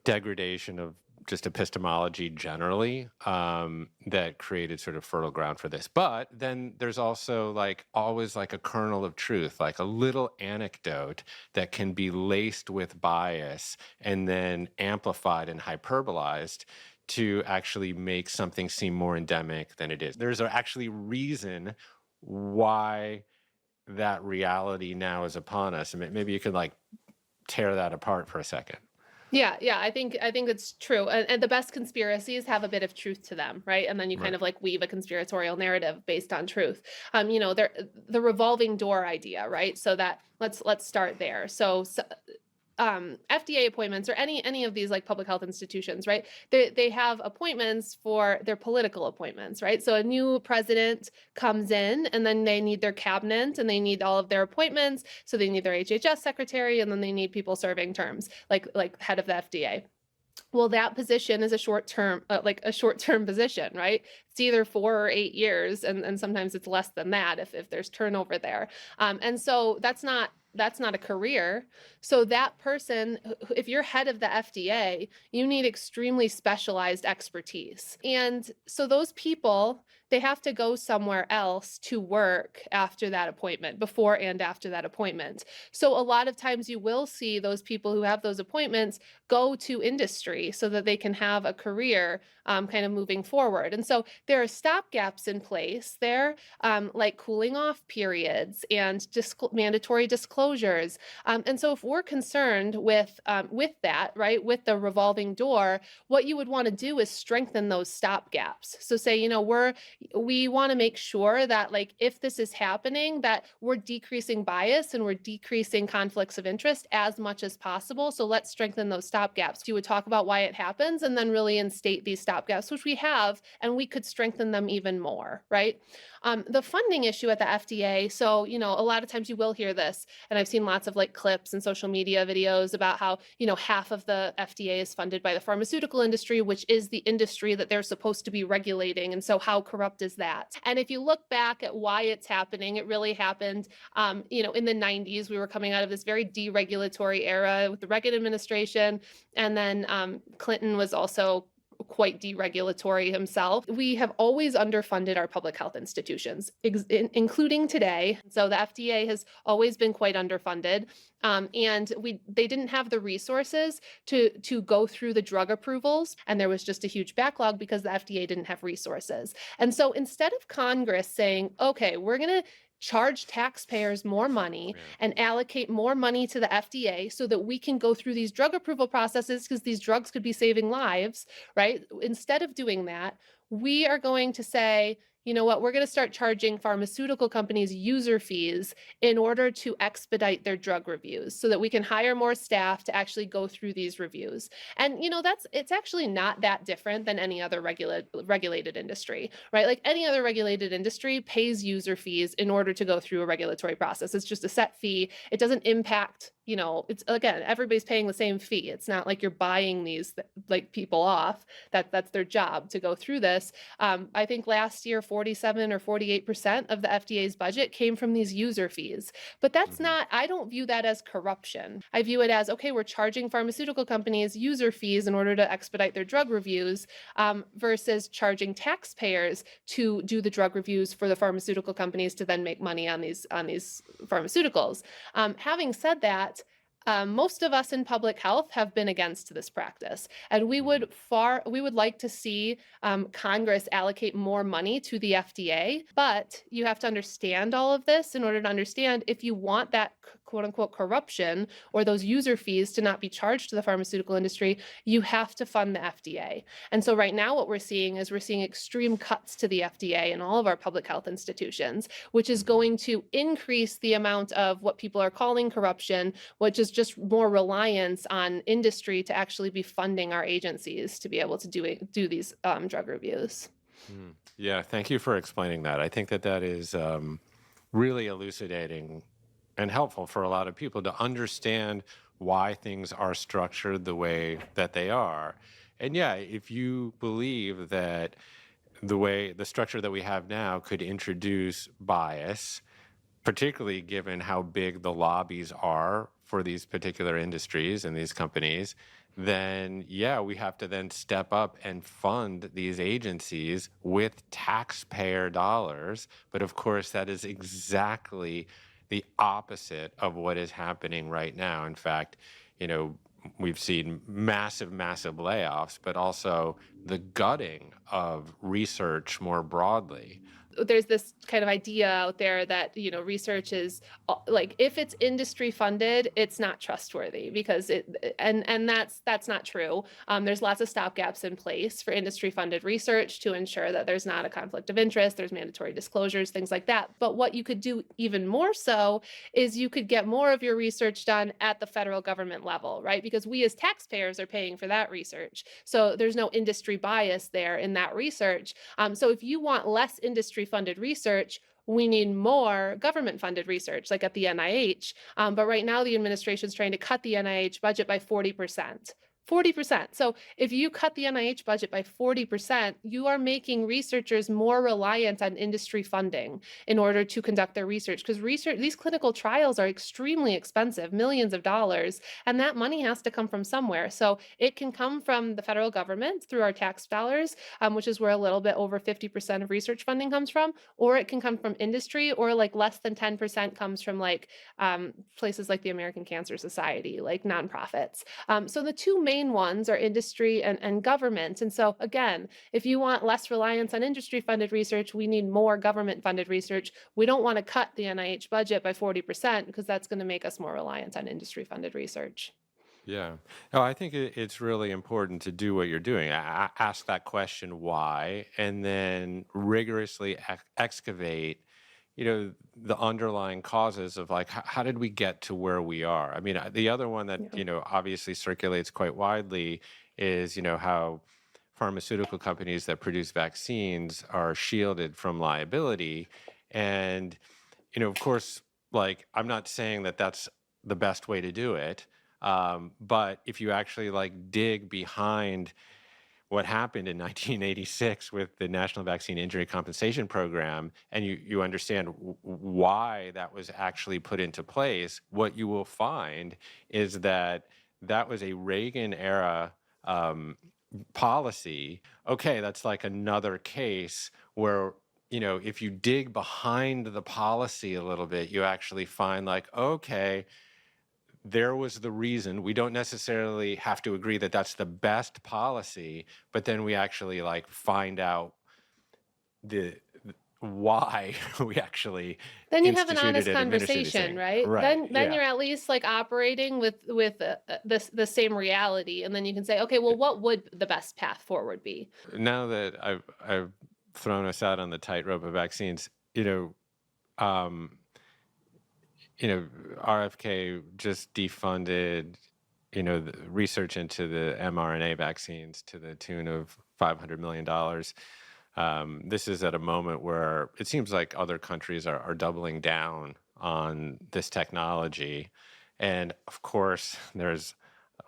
B: degradation of just epistemology generally, that created sort of fertile ground for this. But then there's also like always like a kernel of truth, like a little anecdote that can be laced with bias and then amplified and hyperbolized to actually make something seem more endemic than it is. There's actually reason why that reality now is upon us. And maybe you could like tear that apart for a second.
A: Yeah, I think it's true. And the best conspiracies have a bit of truth to them, right? And then you kind
B: Right.
A: of like weave a conspiratorial narrative based on truth. There the revolving door idea, right? So that let's start there. FDA appointments or any of these like public health institutions, right? They have appointments for their political appointments, right? So a new president comes in and then they need their cabinet and they need all of their appointments. So they need their HHS secretary and then they need people serving terms like head of the FDA. Well, that position is a short term position, right? It's either 4 or 8 years, and sometimes it's less than that if there's turnover there. And so that's not a career. So that person, if you're head of the FDA, you need extremely specialized expertise. And so those people, they have to go somewhere else to work after that appointment, before and after that appointment. So a lot of times you will see those people who have those appointments go to industry so that they can have a career kind of moving forward. And so there are stopgaps in place there, like cooling off periods and mandatory disclosures. And so if we're concerned with that, right, with the revolving door, what you would want to do is strengthen those stopgaps. So say, we want to make sure that like if this is happening, that we're decreasing bias and we're decreasing conflicts of interest as much as possible. So let's strengthen those stopgaps. You would talk about why it happens and then really instate these stopgaps, which we have, and we could strengthen them even more, right? The funding issue at the FDA. So, a lot of times you will hear this, and I've seen lots of like clips and social media videos about how, half of the FDA is funded by the pharmaceutical industry, which is the industry that they're supposed to be regulating. And so how corrupt is that? And if you look back at why it's happening, it really happened, in the 90s. We were coming out of this very deregulatory era with the Reagan administration. And then Clinton was also quite deregulatory himself. We have always underfunded our public health institutions, including today. So the FDA has always been quite underfunded, and they didn't have the resources to go through the drug approvals, and there was just a huge backlog because the FDA didn't have resources. And so instead of Congress saying, okay, we're going to charge taxpayers more money and allocate more money to the FDA so that we can go through these drug approval processes because these drugs could be saving lives, right? Instead of doing that, we are going to say, you know what, we're going to start charging pharmaceutical companies user fees in order to expedite their drug reviews so that we can hire more staff to actually go through these reviews. And, you know, it's actually not that different than any other regulated industry, right? Like any other regulated industry pays user fees in order to go through a regulatory process. It's just a set fee. It doesn't impact, you know, it's again, everybody's paying the same fee. It's not like you're buying these like people off. That's their job to go through this. I think last year, 47 or 48% of the FDA's budget came from these user fees. But that's
B: Mhm.
A: not, I don't view that as corruption. I view it as, okay, we're charging pharmaceutical companies user fees in order to expedite their drug reviews, versus charging taxpayers to do the drug reviews for the pharmaceutical companies to then make money on these pharmaceuticals. Having said that, most of us in public health have been against this practice, and we
B: Mhm.
A: would like to see Congress allocate more money to the FDA. But you have to understand all of this in order to understand if you want that quote unquote corruption or those user fees to not be charged to the pharmaceutical industry, you have to fund the FDA. And so right now what we're seeing is we're seeing extreme cuts to the FDA and all of our public health institutions, which is
B: Mhm.
A: going to increase the amount of what people are calling corruption, which is just more reliance on industry to actually be funding our agencies to be able to do these drug reviews.
B: Yeah, thank you for explaining that. I think that that is really elucidating and helpful for a lot of people to understand why things are structured the way that they are. And yeah, if you believe that the structure that we have now could introduce bias, particularly given how big the lobbies are for these particular industries and these companies, then yeah, we have to then step up and fund these agencies with taxpayer dollars. But of course, that is exactly the opposite of what is happening right now. In fact, you know, we've seen massive, massive layoffs, but also the gutting of research more broadly.
A: There's this kind of idea out there that, you know, research is like, if it's industry funded, it's not trustworthy because and that's not true. There's lots of stopgaps in place for industry funded research to ensure that there's not a conflict of interest, there's mandatory disclosures, things like that. But what you could do even more so is you could get more of your research done at the federal government level, right? Because we as taxpayers are paying for that research, so there's no industry bias there in that research. So if you want less industry funded research, we need more government funded research, like at the NIH. But right now, the administration is trying to cut the NIH budget by 40%. 40%. So if you cut the NIH budget by 40%, you are making researchers more reliant on industry funding in order to conduct their research. Because these clinical trials are extremely expensive, millions of dollars, and that money has to come from somewhere. So it can come from the federal government through our tax dollars, which is where a little bit over 50% of research funding comes from, or it can come from industry, or like less than 10% comes from like places like the American Cancer Society, like nonprofits. So the two main ones are industry and government. And so again, if you want less reliance on industry funded research, we need more government funded research. We don't want to cut the NIH budget by 40% because that's going to make us more reliant on industry funded research.
B: Yeah. Oh, I think it's really important to do what you're doing. Ask that question, why, and then rigorously excavate, you know, the underlying causes of like, how did we get to where we are? I mean, the other one that,
A: Yeah.
B: you know, obviously circulates quite widely is, you know, how pharmaceutical companies that produce vaccines are shielded from liability. And, you know, of course, like, I'm not saying that that's the best way to do it. But if you actually like dig behind what happened in 1986 with the National Vaccine Injury Compensation Program, and you understand why that was actually put into place, what you will find is that that was a Reagan era um, policy. Okay, that's like another case where, you know, if you dig behind the policy a little bit, you actually find like, okay, there was the reason. We don't necessarily have to agree that that's the best policy, but then we actually like find out the why we actually
A: Then you have an
B: instituted
A: honest
B: and administered these
A: conversation,
B: things.
A: right?
B: Right.
A: Then
B: Yeah.
A: you're at least like operating with the same reality, and then you can say, okay, well, what would the best path forward be?
B: Now that I've thrown us out on the tightrope of vaccines. Um, RFK just defunded, the research into the mRNA vaccines to the tune of $500 million. This is at a moment where it seems like other countries are doubling down on this technology. And of course, there's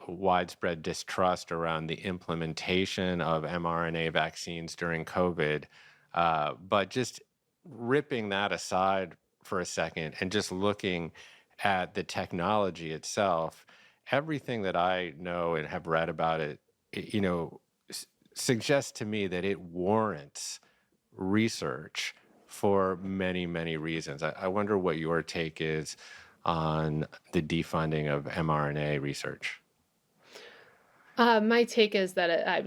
B: widespread distrust around the implementation of mRNA vaccines during COVID. But just ripping that aside for a second and just looking at the technology itself, everything that I know and have read about it, suggests to me that it warrants research for many, many reasons. I wonder what your take is on the defunding of mRNA research.
A: My take is that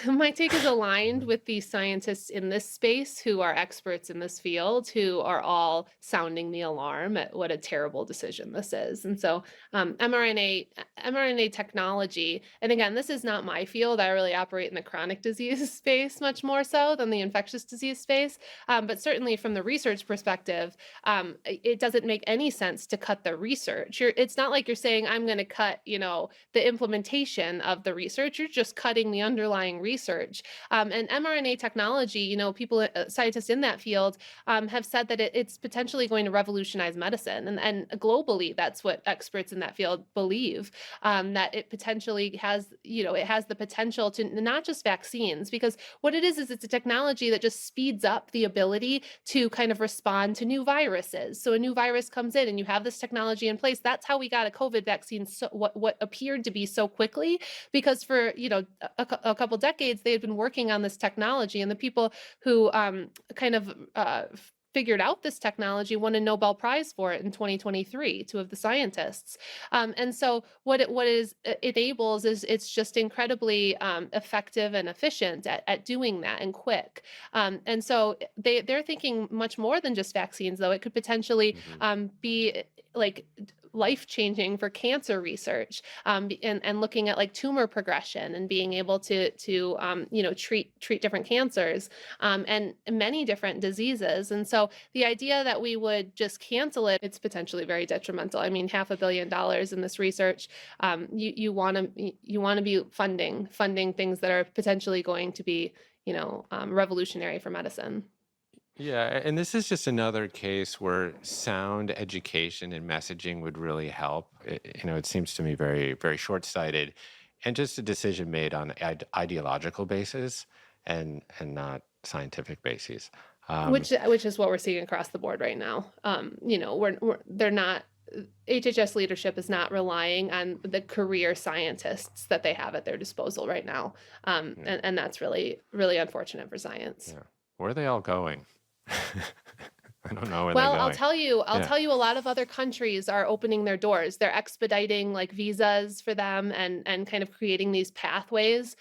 A: my take is aligned with the scientists in this space who are experts in this field, who are all sounding the alarm at what a terrible decision this is. And so, mRNA technology, and again, this is not my field. I really operate in the chronic disease space much more so than the infectious disease space. But certainly, from the research perspective, it doesn't make any sense to cut the research. It's not like you're saying I'm going to cut, the implementation of the research. You're just cutting the underlying research. And mRNA technology, people, scientists in that field, have said that it's potentially going to revolutionize medicine. And globally, that's what experts in that field believe, that it potentially has, it has the potential to not just vaccines, because what it is it's a technology that just speeds up the ability to kind of respond to new viruses. So a new virus comes in and you have this technology in place. That's how we got a COVID vaccine, so what appeared to be so quickly, because for a couple decades they had been working on this technology, and the people who kind of figured out this technology won a Nobel Prize for it in 2023, two of the scientists. And so what it enables is it's just incredibly effective and efficient at doing that, and quick. And so they're thinking much more than just vaccines, though. It could potentially be like life-changing for cancer research, and looking at like tumor progression and being able to treat different cancers, and many different diseases. And so the idea that we would just cancel it's potentially very detrimental. I mean, $500 million in this research. You want to be funding things that are potentially going to be revolutionary for medicine.
B: Yeah, and this is just another case where sound education and messaging would really help. It seems to me very, very short-sighted, and just a decision made on ideological basis and not scientific basis.
A: Which is what we're seeing across the board right now. They're not. HHS leadership is not relying on the career scientists that they have at their disposal right now, and that's really, really unfortunate for science.
B: Yeah. Where are they all going? I don't know where
A: Well,
B: they're
A: I'll
B: going.
A: tell you,
B: Yeah.
A: a lot of other countries are opening their doors. They're expediting like visas for them, and kind of creating these pathways.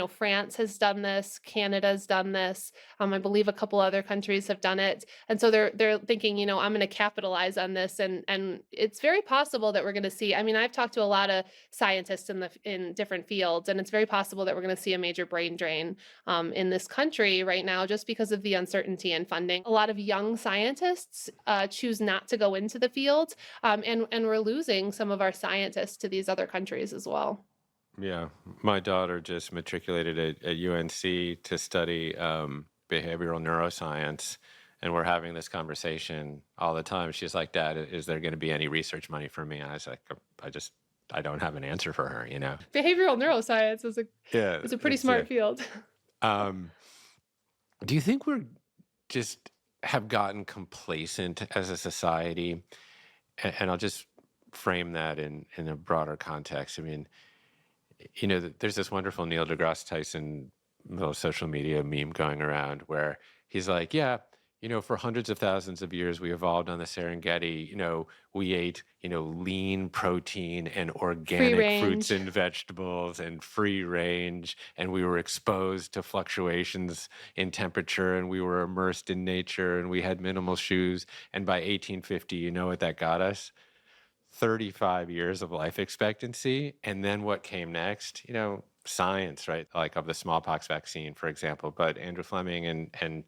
A: France has done this, Canada's done this. I believe a couple other countries have done it. And so they're thinking, I'm going to capitalize on this, and it's very possible that we're going to see. I mean, I've talked to a lot of scientists in different fields, and it's very possible that we're going to see a major brain drain in this country right now, just because of the uncertainty in funding. A lot of young scientists choose not to go into the field, and we're losing some of our scientists to these other countries as well.
B: Yeah, my daughter just matriculated at UNC to study behavioral neuroscience, and we're having this conversation all the time. She's like, "Dad, is there going to be any research money for me?" And I was like, I don't have an answer for her,
A: Behavioral neuroscience is
B: Yeah,
A: a pretty smart field.
B: Um, do you think we're just have gotten complacent as a society? And I'll just frame that in a broader context. I mean, there's this wonderful Neil deGrasse Tyson little social media meme going around where he's like, yeah, for hundreds of thousands of years, we evolved on the Serengeti. We ate, lean protein and organic fruits and vegetables and free range. And we were exposed to fluctuations in temperature, and we were immersed in nature, and we had minimal shoes. And by 1850, you know what that got us? 35 years of life expectancy. And then what came next? science, right? Like of the smallpox vaccine, for example, but Andrew Fleming and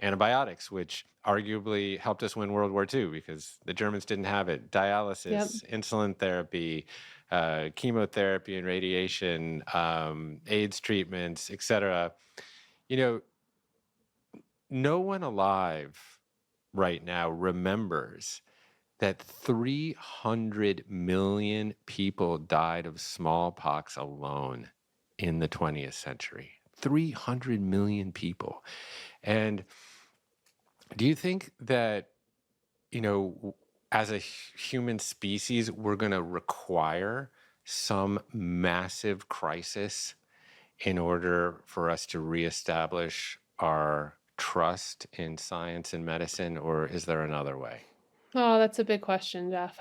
B: antibiotics, which arguably helped us win World War II because the Germans didn't have it.
A: Yep.
B: Dialysis, insulin therapy, chemotherapy and radiation, AIDS treatments, etc. You know, no one alive right now remembers that 300 million people died of smallpox alone in the 20th century. 300 million people. And do you think that, as a human species, we're going to require some massive crisis in order for us to reestablish our trust in science and medicine, or is there another way?
A: Oh, that's a big question, Jeff.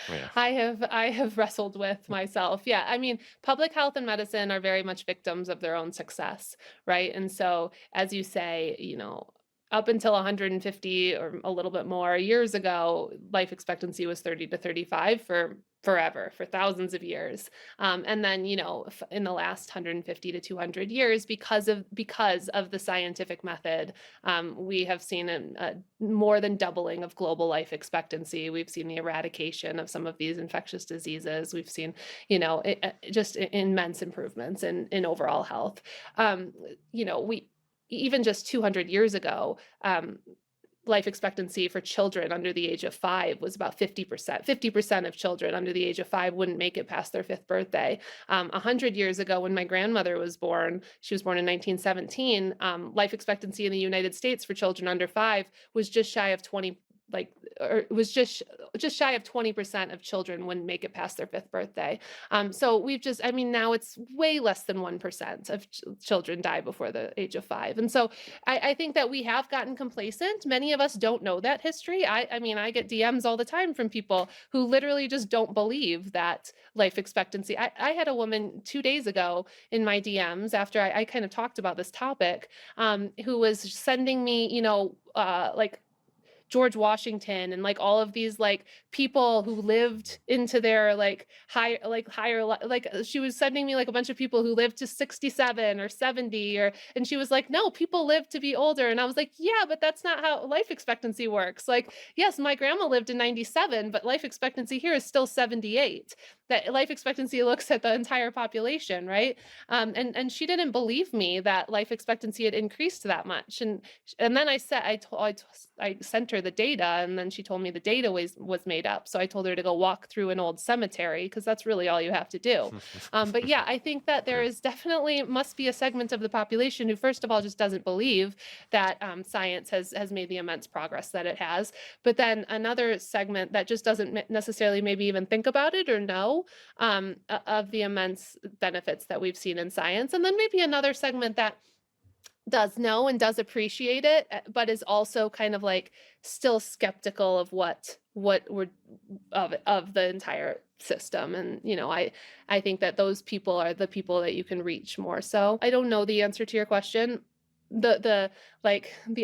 B: Yeah.
A: I have wrestled with myself. Yeah, I mean, public health and medicine are very much victims of their own success, right? And so, as you say, up until 150 or a little bit more years ago, life expectancy was 30 to 35 for forever, for thousands of years. And then, in the last 150 to 200 years, because of the scientific method, we have seen a more than doubling of global life expectancy. We've seen the eradication of some of these infectious diseases. We've seen, just immense improvements in overall health. We even just 200 years ago, life expectancy for children under the age of 5 was about 50%. 50% of children under the age of 5 wouldn't make it past their 5th birthday. 100 years ago, when my grandmother was born, she was born in 1917, life expectancy in the United States for children under 5 was just shy of 20, or it was just shy of 20% of children wouldn't make it past their 5th birthday. So now it's way less than 1% of children die before the age of 5. And so I think that we have gotten complacent. Many of us don't know that history. I get DMs all the time from people who literally just don't believe that life expectancy. I had a woman 2 days ago in my DMs after I kind of talked about this topic, who was sending me, like George Washington and like all of these like people who lived into their she was sending me like a bunch of people who lived to 67 or 70, and she was like, no, people live to be older. And I was like, yeah, but that's not how life expectancy works. Like, yes, my grandma lived to 97, but life expectancy here is still 78. That life expectancy looks at the entire population, right? And she didn't believe me that life expectancy had increased that much. And then I sent her the data, and then she told me the data was made up. So I told her to go walk through an old cemetery, because that's really all you have to do. But yeah, I think that there is definitely must be a segment of the population who, first of all, just doesn't believe that science has made the immense progress that it has. But then another segment that just doesn't necessarily maybe even think about it or know of the immense benefits that we've seen in science. And then maybe another segment that does know and does appreciate it, but is also kind of like still skeptical of what we're of the entire system. And I think that those people are the people that you can reach more. So I don't know the answer to your question. The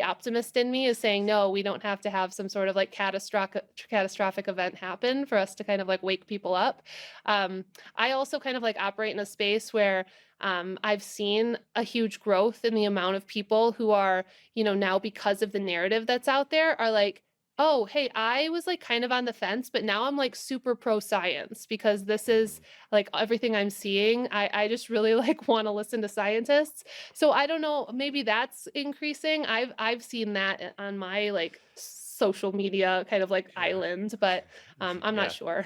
A: optimist in me is saying, no, we don't have to have some sort of like catastrophic event happen for us to kind of like wake people up. I also kind of like operate in a space where I've seen a huge growth in the amount of people who are, now because of the narrative that's out there, are like, oh, hey, I was like kind of on the fence, but now I'm like super pro science, because this is like everything I'm seeing. I just really like want to listen to scientists. So I don't know, maybe that's increasing. I've seen that on my like social media kind of like island, but I'm not sure.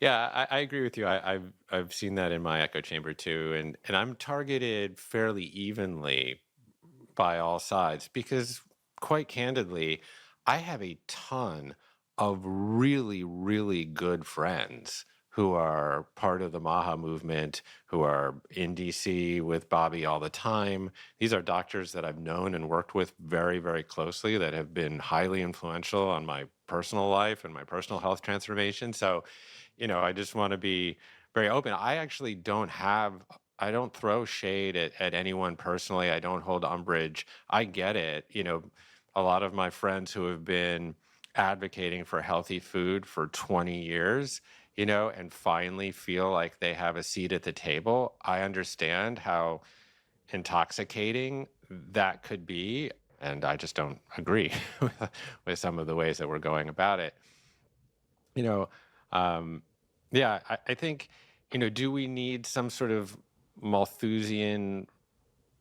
B: Yeah, I agree with you. I've seen that in my echo chamber too, and I'm targeted fairly evenly by all sides because, quite candidly, I have a ton of really, really good friends who are part of the Maha movement, who are in DC with Bobby all the time. These are doctors that I've known and worked with very, very closely that have been highly influential on my personal life and my personal health transformation. So, I just want to be very open. I don't throw shade at anyone personally. I don't hold umbrage. I get it. A lot of my friends who have been advocating for healthy food for 20 years, and finally feel like they have a seat at the table. I understand how intoxicating that could be, and I just don't agree with some of the ways that we're going about it. You know, um, yeah, I think, do we need some sort of Malthusian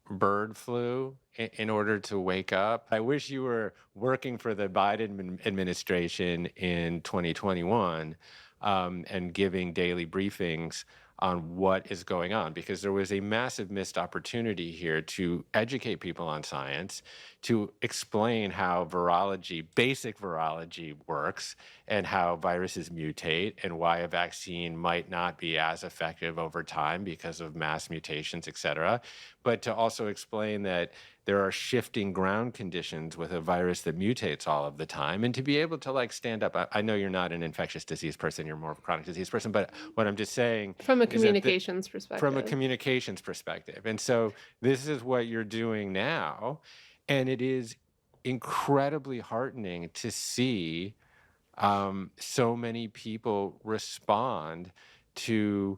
B: bird flu in order to wake up? I wish you were working for the Biden administration in 2021 and giving daily briefings on what is going on, because there was a massive missed opportunity here to educate people on science, to explain how virology, basic virology works, and how viruses mutate, and why a vaccine might not be as effective over time because of mass mutations, et cetera. But to also explain that there are shifting ground conditions with a virus that mutates all of the time, and to be able to stand up. I know you're not an infectious disease person, you're more of a chronic disease person, but what I'm just saying
A: From a
B: is that
A: communications
B: from a
A: perspective.
B: communications perspective. And so this is what you're doing now. And it is incredibly heartening to see so many people respond to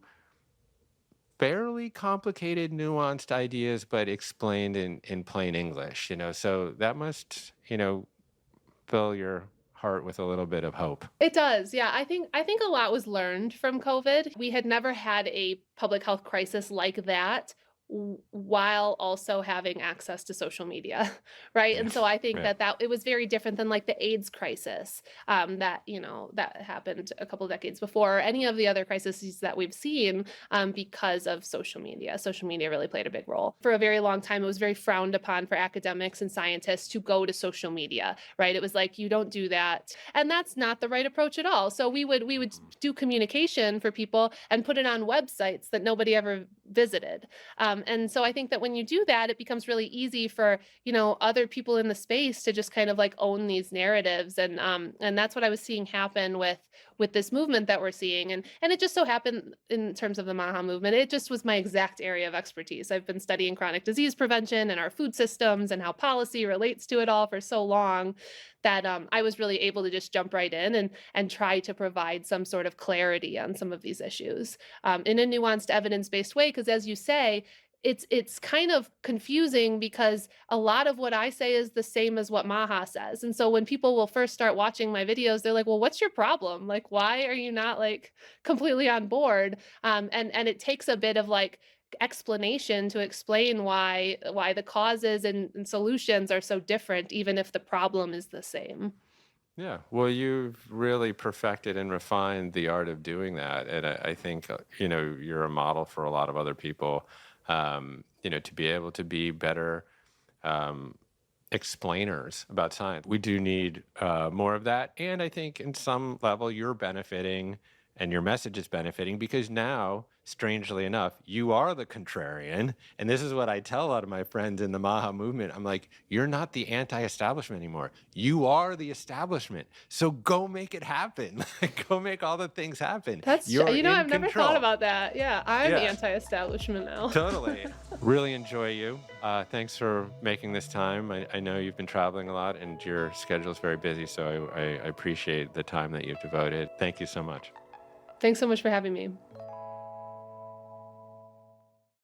B: fairly complicated, nuanced ideas, but explained in plain English, So that must, fill your heart with a little bit of hope.
A: It does. Yeah, I think a lot was learned from COVID. We had never had a public health crisis like that while also having access to social media, right?
B: Yeah.
A: And so I think
B: Yeah.
A: that it was very different than like the AIDS crisis that happened a couple decades before, or any of the other crises that we've seen because of social media. Social media really played a big role. For a very long time, it was very frowned upon for academics and scientists to go to social media, right? It was like, you don't do that. And that's not the right approach at all. So we would do communication for people and put it on websites that nobody ever visited. And so I think that when you do that, it becomes really easy for, other people in the space to just kind of like own these narratives. And that's what I was seeing happen with this movement that we're seeing. And it just so happened in terms of the MAHA movement, it just was my exact area of expertise. I've been studying chronic disease prevention and our food systems and how policy relates to it all for so long that I was really able to just jump right in and try to provide some sort of clarity on some of these issues in a nuanced, evidence-based way. Because as you say, it's kind of confusing because a lot of what I say is the same as what Maha says. And so when people will first start watching my videos, they're like, well, what's your problem? Like, why are you not like completely on board? And it takes a bit of like explanation to explain why the causes and solutions are so different, even if the problem is the same.
B: Yeah, well, you've really perfected and refined the art of doing that, and I think you're a model for a lot of other people. To be able to be better um, explainers about science. We do need more of that, and I think in some level you're benefiting, and your message is benefiting because now, strangely enough, you are the contrarian. And this is what I tell a lot of my friends in the Maha movement. I'm like, you're not the anti-establishment anymore. You are the establishment. So go make it happen. Go make all the things happen. You're in
A: I've never thought
B: control.
A: about that. Yeah, I'm
B: Yeah,
A: anti-establishment now.
B: totally. Really enjoy you. Thanks for making this time. I know you've been traveling a lot and your schedule is very busy, so I appreciate the time that you've devoted. Thank you so much.
A: Thanks so much for having me.